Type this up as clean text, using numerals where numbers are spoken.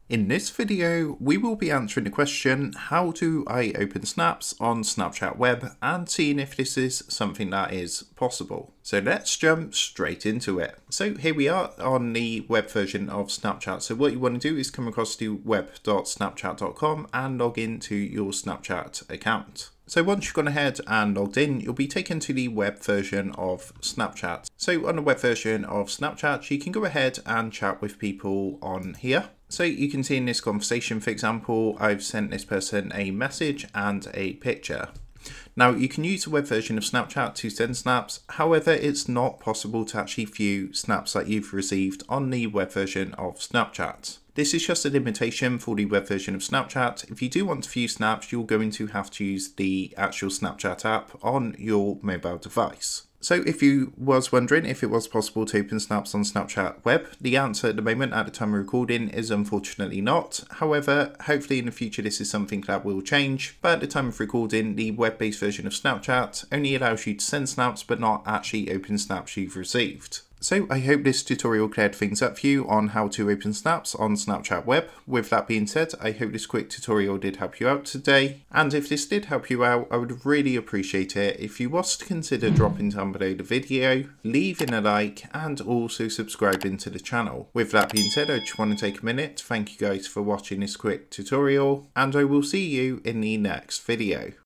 In this video, we will be answering the question, how do I open snaps on Snapchat Web, and seeing if this is something that is possible. So let's jump straight into it. So here we are on the web version of Snapchat. So what you want to do is come across to web.snapchat.com and log into your Snapchat account. So once you've gone ahead and logged in, you'll be taken to the web version of Snapchat. So on the web version of Snapchat, you can go ahead and chat with people on here. So you can see in this conversation, for example, I've sent this person a message and a picture. Now you can use the web version of Snapchat to send snaps, however it's not possible to actually view snaps that you've received on the web version of Snapchat. This is just a limitation for the web version of Snapchat. If you do want to view snaps, you're going to have to use the actual Snapchat app on your mobile device. So if you was wondering if it was possible to open snaps on Snapchat Web, the answer at the moment at the time of recording is unfortunately not. However, hopefully in the future this is something that will change, but at the time of recording, the web-based version of Snapchat only allows you to send snaps but not actually open snaps you've received. So I hope this tutorial cleared things up for you on how to open snaps on Snapchat Web. With that being said, I hope this quick tutorial did help you out today. And if this did help you out, I would really appreciate it if you was to consider dropping down below the video, leaving a like, and also subscribing to the channel. With that being said, I just want to take a minute to thank you guys for watching this quick tutorial, and I will see you in the next video.